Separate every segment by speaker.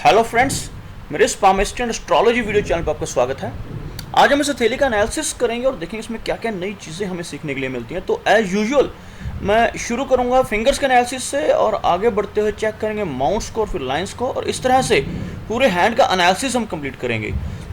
Speaker 1: Hello friends, मेरे इस palmistry and astrology video channel पर आपका स्वागत है। आज हम इस हथेली का एनालिसिस करेंगे और देखेंगे इसमें क्या क्या नई चीज़ें हमें सीखने के लिए मिलती हैं। तो एज यूजुअल मैं शुरू करूंगा फिंगर्स के एनालिसिस से और आगे बढ़ते हुए चेक करेंगे माउंट्स को और फिर लाइंस को, और इस तरह से पूरे हैंड का एनालिसिस हम कंप्लीट करेंगे।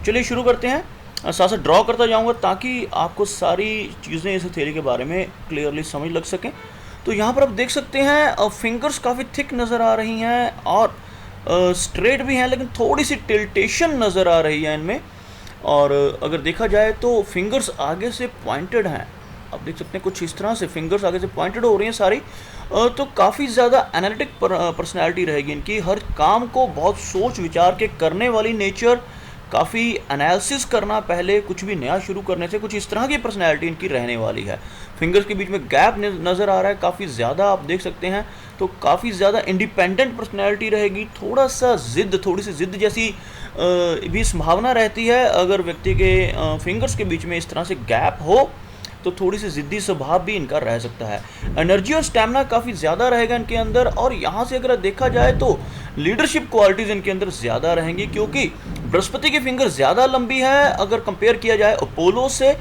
Speaker 1: चलिए शुरू करते हैं। साथ साथ ड्रॉ करता जाऊँगा ताकि आपको सारी चीज़ें इस हथेली के बारे में क्लियरली समझ लग सकें। तो यहाँ पर आप देख सकते हैं फिंगर्स काफ़ी थिक नज़र आ रही हैं और स्ट्रेट भी हैं, लेकिन थोड़ी सी टिल्टेशन नज़र आ रही है इनमें। और अगर देखा जाए तो फिंगर्स आगे से पॉइंटेड हैं, आप देख सकते हैं कुछ इस तरह से फिंगर्स आगे से पॉइंटेड हो रही हैं सारी। तो काफ़ी ज़्यादा एनालिटिक पर्सनैलिटी रहेगी इनकी, हर काम को बहुत सोच विचार के करने वाली नेचर, काफ़ी एनालिसिस करना पहले कुछ भी नया शुरू करने से, कुछ इस तरह की पर्सनैलिटी इनकी रहने वाली है। फिंगर्स के बीच में गैप नज़र आ रहा है काफ़ी ज़्यादा, आप देख सकते हैं। तो काफ़ी ज़्यादा इंडिपेंडेंट पर्सनैलिटी रहेगी, थोड़ा सा थोड़ी सी ज़िद जैसी भी संभावना रहती है। अगर व्यक्ति के फिंगर्स के बीच में इस तरह से गैप हो तो थोड़ी सी ज़िद्दी स्वभाव भी इनका रह सकता है। एनर्जी और स्टैमिना काफ़ी ज़्यादा रहेगा इनके अंदर, और यहाँ से अगर देखा जाए तो लीडरशिप क्वालिटीज़ इनके अंदर ज़्यादा रहेंगी, क्योंकि बृहस्पति की फिंगर ज़्यादा लंबी है अगर कंपेयर किया जाए अपोलो से।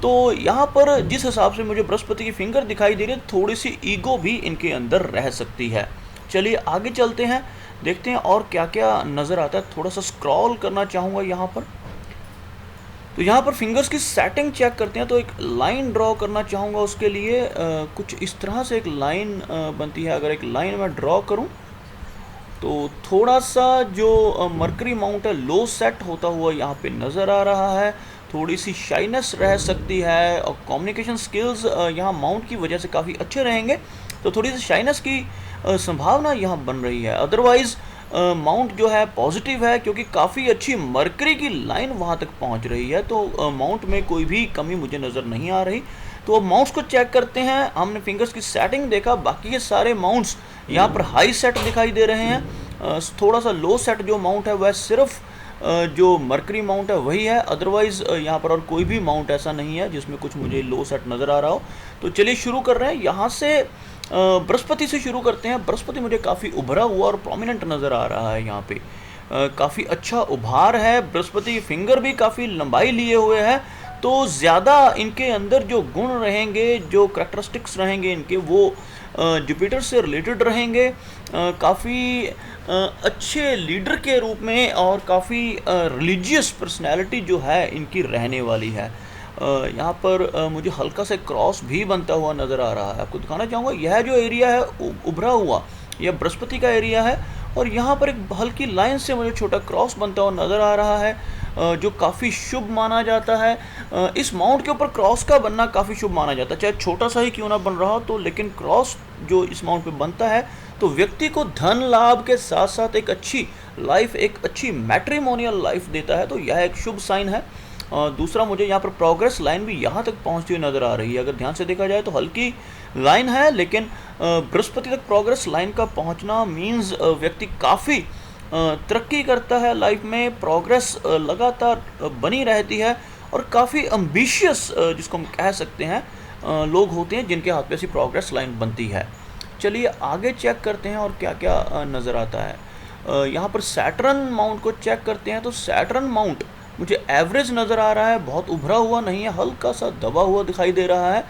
Speaker 1: तो यहाँ पर जिस हिसाब से मुझे बृहस्पति की फिंगर दिखाई दे रही है, थोड़ी सी ईगो भी इनके अंदर रह सकती है। चलिए आगे चलते हैं, देखते हैं और क्या क्या नज़र आता है। थोड़ा सा स्क्रॉल करना चाहूँगा यहाँ पर। तो यहाँ पर फिंगर्स की सेटिंग चेक करते हैं। तो एक लाइन ड्रॉ करना चाहूँगा, उसके लिए कुछ इस तरह से एक लाइन बनती है। अगर एक लाइन मैं ड्रॉ करूँ तो थोड़ा सा जो मरकरी माउंट है लो सेट होता हुआ यहाँ पे नज़र आ रहा है। थोड़ी सी शाइनेस रह सकती है, और कम्युनिकेशन स्किल्स यहाँ माउंट की वजह से काफ़ी अच्छे रहेंगे, तो थोड़ी सी शाइनेस की संभावना यहाँ बन रही है। अदरवाइज़ माउंट जो है पॉजिटिव है, क्योंकि काफ़ी अच्छी मरकरी की लाइन वहाँ तक पहुँच रही है। तो माउंट में कोई भी कमी मुझे नज़र नहीं आ रही। तो अब माउंट्स को चेक करते हैं। हमने फिंगर्स की सेटिंग देखा, बाकी के सारे माउंट्स यहाँ पर हाई सेट दिखाई दे रहे हैं। थोड़ा सा लो सेट जो माउंट है वह सिर्फ जो मरकरी माउंट है वही है। अदरवाइज़ यहाँ पर और कोई भी माउंट ऐसा नहीं है जिसमें कुछ मुझे लो सेट नज़र आ रहा हो। तो चलिए शुरू कर रहे हैं। यहाँ से बृहस्पति से शुरू करते हैं। बृहस्पति मुझे काफ़ी उभरा हुआ और प्रोमिनेंट नज़र आ रहा है यहाँ पे। काफ़ी अच्छा उभार है। बृहस्पति की फिंगर भी काफ़ी लंबाई लिए हुए है, तो ज़्यादा इनके अंदर जो गुण रहेंगे, जो करैक्टरिस्टिक्स रहेंगे इनके, वो जुपिटर से रिलेटेड रहेंगे। काफ़ी अच्छे लीडर के रूप में और काफ़ी रिलीजियस पर्सनैलिटी जो है इनकी रहने वाली है। यहाँ पर मुझे हल्का सा क्रॉस भी बनता हुआ नज़र आ रहा है। आपको दिखाना चाहूँगा, यह जो एरिया है उभरा हुआ, यह बृहस्पति का एरिया है, और यहाँ पर एक हल्की लाइन से मुझे छोटा क्रॉस बनता हुआ नज़र आ रहा है, जो काफ़ी शुभ माना जाता है। इस माउंट के ऊपर क्रॉस का बनना काफ़ी शुभ माना जाता है, चाहे छोटा सा ही क्यों ना बन रहा हो तो, लेकिन क्रॉस जो इस माउंट पे बनता है तो व्यक्ति को धन लाभ के साथ साथ एक अच्छी लाइफ, एक अच्छी मैट्रिमोनियल लाइफ देता है। तो यह एक शुभ साइन है। दूसरा, मुझे यहाँ पर प्रोग्रेस लाइन भी यहाँ तक पहुँचती हुई नज़र आ रही है। अगर ध्यान से देखा जाए तो हल्की लाइन है, लेकिन बृहस्पति तक प्रोग्रेस लाइन का पहुँचना मीन्स व्यक्ति काफ़ी तरक्की करता है लाइफ में, प्रोग्रेस लगातार बनी रहती है, और काफ़ी एम्बिशियस जिसको हम कह सकते हैं लोग होते हैं जिनके हाथ पे ऐसी प्रोग्रेस लाइन बनती है। चलिए आगे चेक करते हैं और क्या क्या नज़र आता है। यहाँ पर सैटर्न माउंट को चेक करते हैं। तो सैटर्न माउंट मुझे एवरेज नज़र आ रहा है, बहुत उभरा हुआ नहीं है, हल्का सा दबा हुआ दिखाई दे रहा है।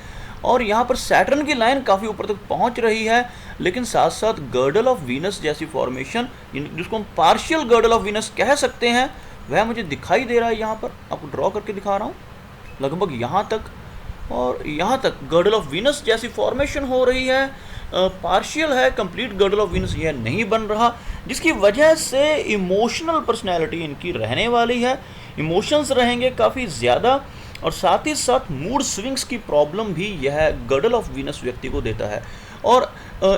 Speaker 1: और यहाँ पर सैटर्न की लाइन काफ़ी ऊपर तक पहुँच रही है, लेकिन साथ साथ गर्डल ऑफ वीनस जैसी फॉर्मेशन, जिसको हम पार्शियल गर्डल ऑफ वीनस कह सकते हैं, वह मुझे दिखाई दे रहा है। यहाँ पर आपको ड्रॉ करके दिखा रहा हूँ, लगभग यहाँ तक और यहाँ तक गर्डल ऑफ वीनस जैसी फॉर्मेशन हो रही है। पार्शियल है, कंप्लीट गर्डल ऑफ वीनस यह नहीं बन रहा, जिसकी वजह से इमोशनल पर्सनैलिटी इनकी रहने वाली है। इमोशंस रहेंगे काफ़ी ज़्यादा, और साथ ही साथ मूड स्विंग्स की प्रॉब्लम भी यह गर्डल ऑफ वीनस व्यक्ति को देता है। और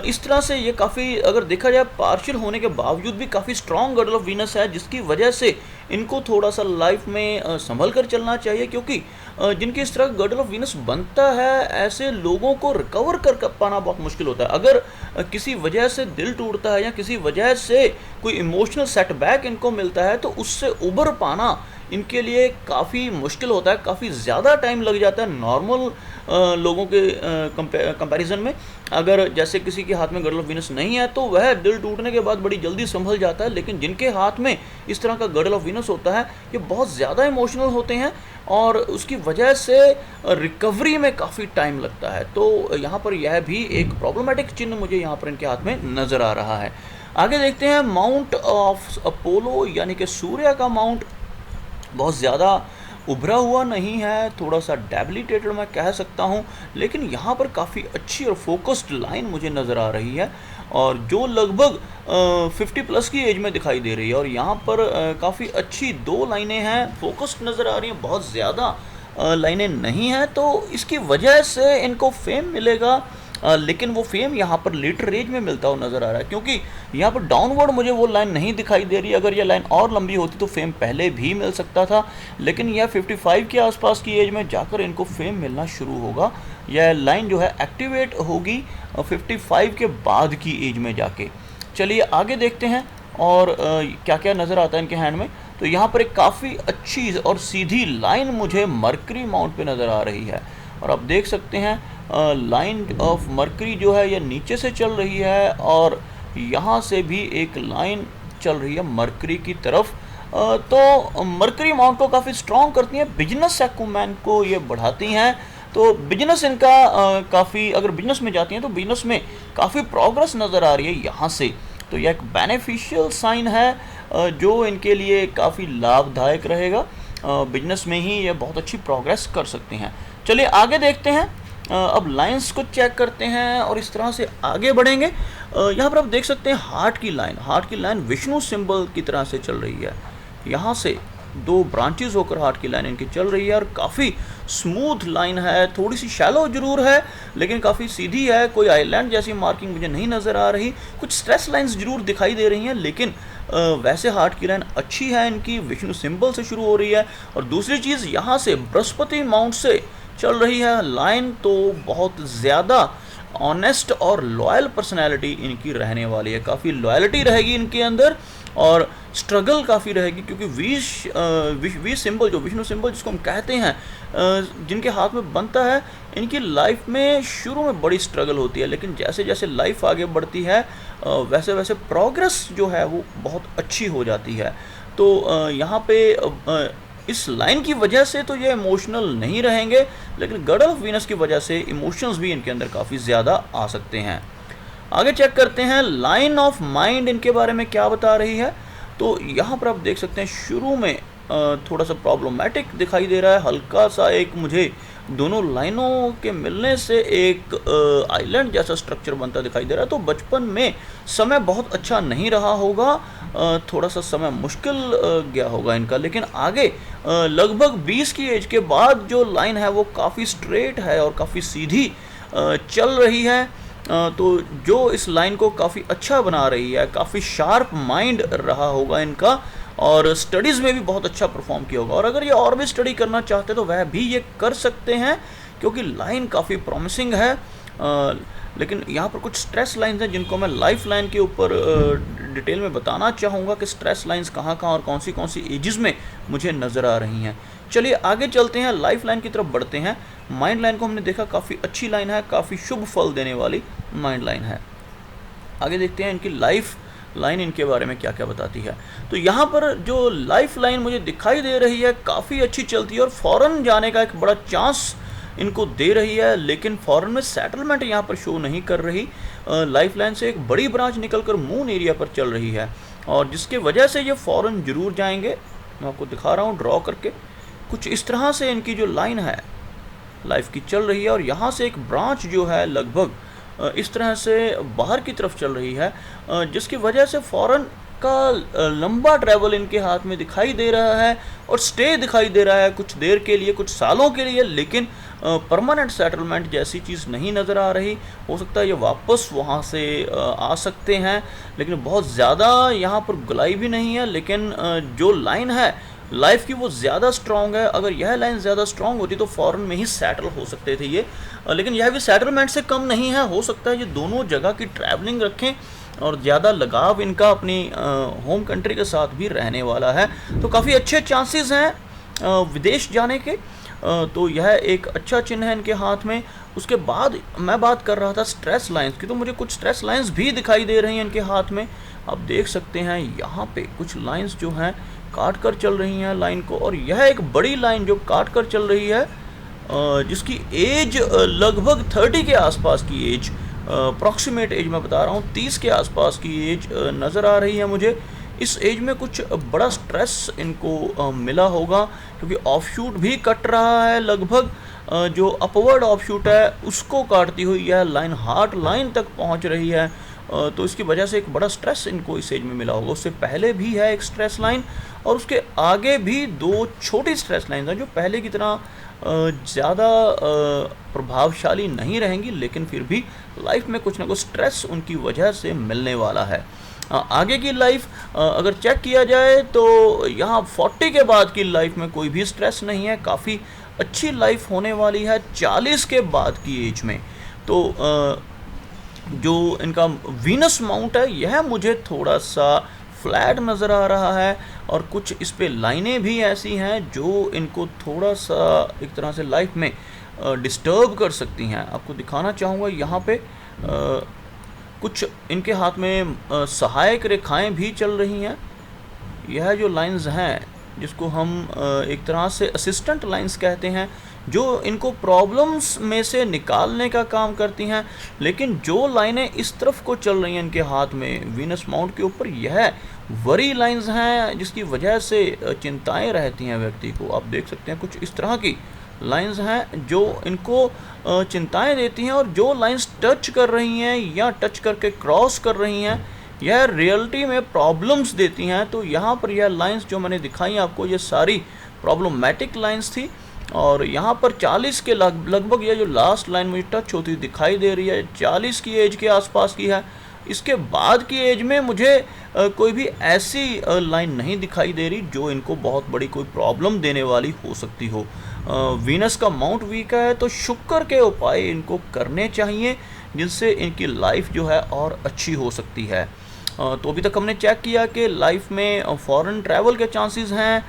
Speaker 1: इस तरह से ये काफ़ी, अगर देखा जाए पार्शियल होने के बावजूद भी काफ़ी स्ट्रॉन्ग गर्डल ऑफ वीनस है, जिसकी वजह से इनको थोड़ा सा लाइफ में संभल कर चलना चाहिए, क्योंकि जिनकी इस तरह गर्डल ऑफ वीनस बनता है, ऐसे लोगों को रिकवर कर पाना बहुत मुश्किल होता है। अगर किसी वजह से दिल टूटता है या किसी वजह से कोई इमोशनल सेटबैक इनको मिलता है, तो उससे उबर पाना इनके लिए काफ़ी मुश्किल होता है, काफ़ी ज़्यादा टाइम लग जाता है नॉर्मल लोगों के कंपैरिजन में। अगर जैसे किसी के हाथ में गॉड ऑफ वीनस नहीं है तो वह दिल टूटने के बाद बड़ी जल्दी संभल जाता है, लेकिन जिनके हाथ में इस तरह का गॉड ऑफ वीनस होता है ये बहुत ज़्यादा इमोशनल होते हैं और उसकी वजह से रिकवरी में काफ़ी टाइम लगता है। तो यहाँ पर यह भी एक प्रॉब्लमेटिक चिन्ह मुझे यहाँ पर इनके हाथ में नज़र आ रहा है। आगे देखते हैं माउंट ऑफ अपोलो, यानी कि सूर्य का माउंट बहुत ज़्यादा उभरा हुआ नहीं है, थोड़ा सा डेबिलिटेटेड मैं कह सकता हूँ, लेकिन यहाँ पर काफ़ी अच्छी और फोकस्ड लाइन मुझे नज़र आ रही है और जो लगभग 50 प्लस की एज में दिखाई दे रही है। और यहाँ पर काफ़ी अच्छी 2 लाइनें हैं, फोकस्ड नज़र आ रही हैं, बहुत ज़्यादा लाइनें नहीं हैं, तो इसकी वजह से इनको फेम मिलेगा। लेकिन वो फेम यहाँ पर लेटर रेंज में मिलता हुआ नज़र आ रहा है, क्योंकि यहाँ पर डाउनवर्ड मुझे वो लाइन नहीं दिखाई दे रही। अगर ये लाइन और लंबी होती तो फेम पहले भी मिल सकता था, लेकिन यह 55 के आसपास की एज में जाकर इनको फेम मिलना शुरू होगा। यह लाइन जो है एक्टिवेट होगी 55 के बाद की एज में जाके। चलिए आगे देखते हैं और क्या क्या नज़र आता है इनके हैंड में। तो यहाँ पर एक काफ़ी अच्छी और सीधी लाइन मुझे मरकरी माउंट पे नज़र आ रही है और आप देख सकते हैं लाइन ऑफ मरकरी जो है यह नीचे से चल रही है और यहाँ से भी एक लाइन चल रही है मरकरी की तरफ। तो मरकरी माउंट को काफ़ी स्ट्रॉन्ग करती हैं, बिजनेस एक्यूमेन को ये बढ़ाती हैं। तो बिजनेस इनका काफ़ी, अगर बिजनेस में जाती हैं तो बिजनेस में काफ़ी प्रोग्रेस नज़र आ रही है यहाँ से। तो यह एक बेनिफिशियल साइन है जो इनके लिए काफ़ी लाभदायक रहेगा। बिजनेस में ही ये बहुत अच्छी प्रोग्रेस कर सकते हैं। चलिए आगे देखते हैं, अब लाइंस को चेक करते हैं और इस तरह से आगे बढ़ेंगे। यहाँ पर आप देख सकते हैं हार्ट की लाइन विष्णु सिंबल की तरह से चल रही है। यहाँ से 2 ब्रांचेस होकर हार्ट की लाइन इनकी चल रही है और काफ़ी स्मूथ लाइन है, थोड़ी सी शैलो जरूर है लेकिन काफ़ी सीधी है। कोई आइलैंड जैसी मार्किंग मुझे नहीं नज़र आ रही, कुछ स्ट्रेस लाइंस जरूर दिखाई दे रही हैं, लेकिन वैसे हार्ट की लाइन अच्छी है इनकी, विष्णु सिंबल से शुरू हो रही है। और दूसरी चीज़, यहाँ से बृहस्पति माउंट से चल रही है लाइन, तो बहुत ज़्यादा ऑनेस्ट और लॉयल पर्सनैलिटी इनकी रहने वाली है। काफ़ी लॉयल्टी रहेगी इनके अंदर और स्ट्रगल काफ़ी रहेगी, क्योंकि वी सिंबल, जो विष्णु सिंबल जिसको हम कहते हैं, जिनके हाथ में बनता है, इनकी लाइफ में शुरू में बड़ी स्ट्रगल होती है, लेकिन जैसे जैसे लाइफ आगे बढ़ती है वैसे वैसे प्रोग्रेस जो है वो बहुत अच्छी हो जाती है। तो यहाँ पे इस लाइन की वजह से तो ये इमोशनल नहीं रहेंगे, लेकिन गॉड ऑफ वीनस की वजह से इमोशंस भी इनके अंदर काफ़ी ज़्यादा आ सकते हैं। आगे चेक करते हैं लाइन ऑफ माइंड इनके बारे में क्या बता रही है। तो यहाँ पर आप देख सकते हैं शुरू में थोड़ा सा प्रॉब्लमेटिक दिखाई दे रहा है, हल्का सा एक मुझे दोनों लाइनों के मिलने से एक आइलैंड जैसा स्ट्रक्चर बनता दिखाई दे रहा है। तो बचपन में समय बहुत अच्छा नहीं रहा होगा, थोड़ा सा समय मुश्किल गया होगा इनका, लेकिन आगे लगभग 20 की एज के बाद जो लाइन है वो काफ़ी स्ट्रेट है और काफ़ी सीधी चल रही है। तो जो इस लाइन को काफ़ी अच्छा बना रही है, काफ़ी शार्प माइंड रहा होगा इनका और स्टडीज़ में भी बहुत अच्छा परफॉर्म किया होगा। और अगर ये और भी स्टडी करना चाहते तो वह भी ये कर सकते हैं, क्योंकि लाइन काफ़ी प्रॉमिसिंग है। लेकिन यहाँ पर कुछ स्ट्रेस लाइंस हैं जिनको मैं लाइफ लाइन के ऊपर डिटेल में बताना चाहूँगा कि स्ट्रेस लाइंस कहाँ कहाँ और कौन सी एजेस में मुझे नज़र आ रही हैं। चलिए आगे चलते हैं, लाइफ लाइन की तरफ बढ़ते हैं। माइंड लाइन को हमने देखा, काफ़ी अच्छी लाइन है, काफ़ी शुभ फल देने वाली माइंड लाइन है। आगे देखते हैं इनकी लाइफ लाइन इनके बारे में क्या क्या बताती है। तो यहाँ पर जो लाइफ लाइन मुझे दिखाई दे रही है काफ़ी अच्छी चलती है और फॉरेन जाने का एक बड़ा चांस इनको दे रही है, लेकिन फॉरेन में सेटलमेंट यहाँ पर शो नहीं कर रही। लाइफ लाइन से एक बड़ी ब्रांच निकलकर मून एरिया पर चल रही है और जिसके वजह से ये फॉरेन जरूर जाएंगे। मैं आपको दिखा रहा हूँ ड्रॉ करके, कुछ इस तरह से इनकी जो लाइन है लाइफ की चल रही है और यहाँ से एक ब्रांच जो है लगभग इस तरह से बाहर की तरफ चल रही है, जिसकी वजह से फॉरेन का लंबा ट्रैवल इनके हाथ में दिखाई दे रहा है और स्टे दिखाई दे रहा है कुछ देर के लिए, कुछ सालों के लिए, लेकिन परमानेंट सेटलमेंट जैसी चीज़ नहीं नज़र आ रही। हो सकता है ये वापस वहाँ से आ सकते हैं, लेकिन बहुत ज़्यादा यहाँ पर गुलाई भी नहीं है। लेकिन जो लाइन है लाइफ की वो ज़्यादा स्ट्रॉन्ग है। अगर यह लाइन ज़्यादा स्ट्रॉन्ग होती तो फॉरेन में ही सेटल हो सकते थे ये, लेकिन यह भी सेटलमेंट से कम नहीं है। हो सकता है ये दोनों जगह की ट्रैवलिंग रखें और ज़्यादा लगाव इनका अपनी होम कंट्री के साथ भी रहने वाला है। तो काफ़ी अच्छे चांसेस हैं विदेश जाने के। तो यह एक अच्छा चिन्ह है इनके हाथ में। उसके बाद मैं बात कर रहा था स्ट्रेस लाइंस की, तो मुझे कुछ स्ट्रेस लाइंस भी दिखाई दे रही हैं इनके हाथ में। आप देख सकते हैं यहाँ पे कुछ लाइंस जो हैं काट कर चल रही हैं लाइन को, और यह एक बड़ी लाइन जो काट कर चल रही है, जिसकी एज लगभग 30 के आसपास की एज, अप्रॉक्सीमेट एज मैं बता रहा हूँ, 30 के आसपास की एज नज़र आ रही है मुझे। इस एज में कुछ बड़ा स्ट्रेस इनको मिला होगा, क्योंकि ऑफशूट भी कट रहा है लगभग। जो अपवर्ड ऑफशूट है उसको काटती हुई यह लाइन हार्ट लाइन तक पहुंच रही है। तो इसकी वजह से एक बड़ा स्ट्रेस इनको इस एज में मिला होगा। उससे पहले भी है एक स्ट्रेस लाइन, और उसके आगे भी 2 छोटी स्ट्रेस लाइन हैं जो पहले की तरह ज़्यादा प्रभावशाली नहीं रहेंगी, लेकिन फिर भी लाइफ में कुछ ना कुछ स्ट्रेस उनकी वजह से मिलने वाला है। आगे की लाइफ अगर चेक किया जाए तो यहाँ 40 के बाद की लाइफ में कोई भी स्ट्रेस नहीं है, काफ़ी अच्छी लाइफ होने वाली है 40 के बाद की एज में। तो जो इनका वीनस माउंट है यह मुझे थोड़ा सा फ्लैट नज़र आ रहा है, और कुछ इस पे लाइनें भी ऐसी हैं जो इनको थोड़ा सा एक तरह से लाइफ में डिस्टर्ब कर सकती हैं। आपको दिखाना चाहूँगा यहाँ पे कुछ इनके हाथ में सहायक रेखाएं भी चल रही हैं। यह जो लाइंस हैं जिसको हम एक तरह से असिस्टेंट लाइंस कहते हैं, जो इनको प्रॉब्लम्स में से निकालने का काम करती हैं। लेकिन जो लाइनें इस तरफ को चल रही हैं इनके हाथ में वीनस माउंट के ऊपर, यह वरी लाइंस हैं जिसकी वजह से चिंताएं रहती हैं व्यक्ति को। आप देख सकते हैं कुछ इस तरह की लाइंस हैं जो इनको चिंताएं देती हैं, और जो लाइंस टच कर रही हैं या टच करके क्रॉस कर रही हैं यह रियलिटी में प्रॉब्लम्स देती हैं। तो यहाँ पर यह लाइंस जो मैंने दिखाई आपको ये सारी प्रॉब्लमेटिक लाइंस थी, और यहाँ पर 40 के लगभग यह जो लास्ट लाइन मुझे टच होती दिखाई दे रही है 40 की एज के आसपास की है। इसके बाद की एज में मुझे कोई भी ऐसी लाइन नहीं दिखाई दे रही जो इनको बहुत बड़ी कोई प्रॉब्लम देने वाली हो सकती हो। वीनस का माउंट वीक है, तो शुक्र के उपाय इनको करने चाहिए जिनसे इनकी लाइफ जो है और अच्छी हो सकती है। तो अभी तक हमने चेक किया कि लाइफ में फॉरेन ट्रैवल के चांसेस हैं,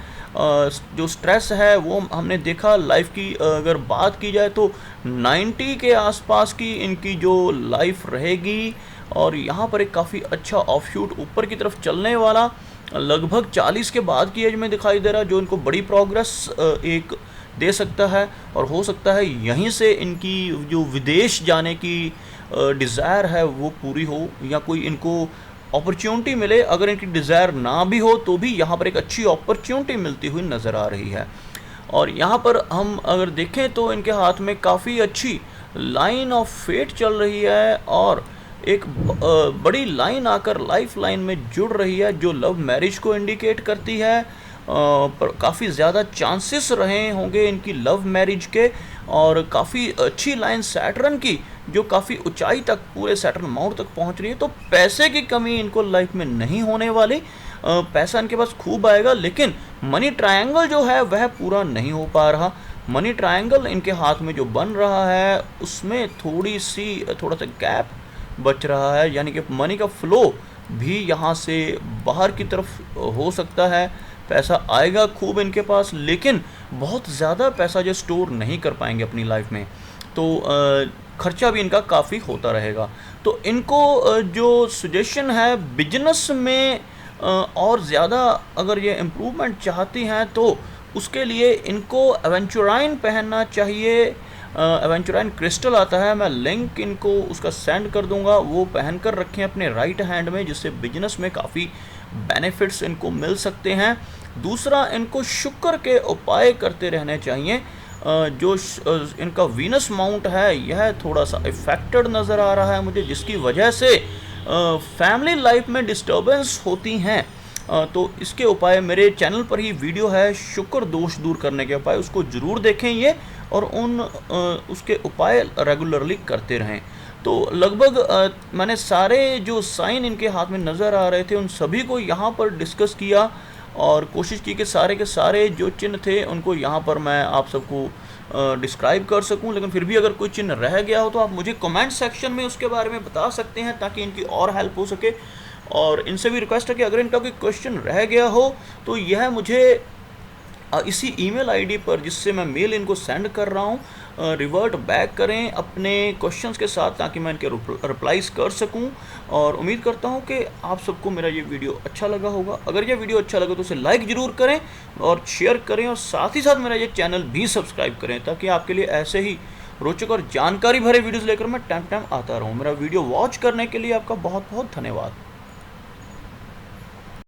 Speaker 1: जो स्ट्रेस है वो हमने देखा। लाइफ की अगर बात की जाए तो 90 के आसपास की इनकी जो लाइफ रहेगी, और यहाँ पर एक काफ़ी अच्छा ऑफशूट ऊपर की तरफ चलने वाला लगभग 40 के बाद की एज में दिखाई दे रहा है, जो इनको बड़ी प्रोग्रेस एक दे सकता है। और हो सकता है यहीं से इनकी जो विदेश जाने की डिज़ायर है वो पूरी हो, या कोई इनको अपॉर्चुनिटी मिले। अगर इनकी डिज़ायर ना भी हो तो भी यहाँ पर एक अच्छी अपॉर्चुनिटी मिलती हुई नज़र आ रही है। और यहाँ पर हम अगर देखें तो इनके हाथ में काफ़ी अच्छी लाइन ऑफ फेट चल रही है, और एक बड़ी लाइन आकर लाइफ लाइन में जुड़ रही है जो लव मैरिज को इंडिकेट करती है। पर काफ़ी ज़्यादा चांसेस रहे होंगे इनकी लव मैरिज के, और काफ़ी अच्छी लाइन सैटर्न की जो काफ़ी ऊंचाई तक पूरे सैटर्न माउंट तक पहुंच रही है। तो पैसे की कमी इनको लाइफ में नहीं होने वाली, पैसा इनके पास खूब आएगा, लेकिन मनी ट्रायंगल जो है वह पूरा नहीं हो पा रहा। मनी ट्रायंगल इनके हाथ में जो बन रहा है उसमें थोड़ा सा गैप बच रहा है, यानी कि मनी का फ्लो भी यहाँ से बाहर की तरफ हो सकता है। पैसा आएगा खूब इनके पास, लेकिन बहुत ज़्यादा पैसा जो स्टोर नहीं कर पाएंगे अपनी लाइफ में, तो खर्चा भी इनका काफ़ी होता रहेगा। तो इनको जो सजेशन है बिजनेस में और ज़्यादा अगर ये इम्प्रूवमेंट चाहती हैं तो उसके लिए इनको एवेंचुराइन पहनना चाहिए। एवेंचुराइन क्रिस्टल आता है, मैं लिंक इनको उसका सेंड कर दूंगा, वो पहन कर रखें अपने राइट हैंड में, जिससे बिजनेस में काफ़ी बेनिफिट्स इनको मिल सकते हैं। दूसरा, इनको शुक्र के उपाय करते रहने चाहिए। जो इनका वीनस माउंट है यह थोड़ा सा इफेक्टेड नज़र आ रहा है मुझे, जिसकी वजह से फैमिली लाइफ में डिस्टर्बेंस होती हैं। तो इसके उपाय मेरे चैनल पर ही वीडियो है, शुक्र दोष दूर करने के उपाय, उसको ज़रूर देखें ये, और उसके उपाय रेगुलरली करते रहें। तो लगभग मैंने सारे जो साइन इनके हाथ में नज़र आ रहे थे उन सभी को यहाँ पर डिस्कस किया, और कोशिश की कि सारे के सारे जो चिन्ह थे उनको यहाँ पर मैं आप सबको डिस्क्राइब कर सकूं। लेकिन फिर भी अगर कोई चिन्ह रह गया हो तो आप मुझे कमेंट सेक्शन में उसके बारे में बता सकते हैं, ताकि इनकी और हेल्प हो सके। और इनसे भी रिक्वेस्ट है कि अगर इनका कोई क्वेश्चन रह गया हो तो यह मुझे इसी ईमेल आईडी पर जिससे मैं मेल इनको सेंड कर रहा हूँ, रिवर्ट बैक करें अपने क्वेश्चंस के साथ, ताकि मैं इनके रिप्लाईज कर सकूं। और उम्मीद करता हूं कि आप सबको मेरा ये वीडियो अच्छा लगा होगा। अगर ये वीडियो अच्छा लगा तो उसे लाइक ज़रूर करें और शेयर करें, और साथ ही साथ मेरा ये चैनल भी सब्सक्राइब करें, ताकि आपके लिए ऐसे ही रोचक और जानकारी भरे वीडियोज़ लेकर मैं टाइम टाइम आता रहूँ। मेरा वीडियो वॉच करने के लिए आपका बहुत बहुत धन्यवाद।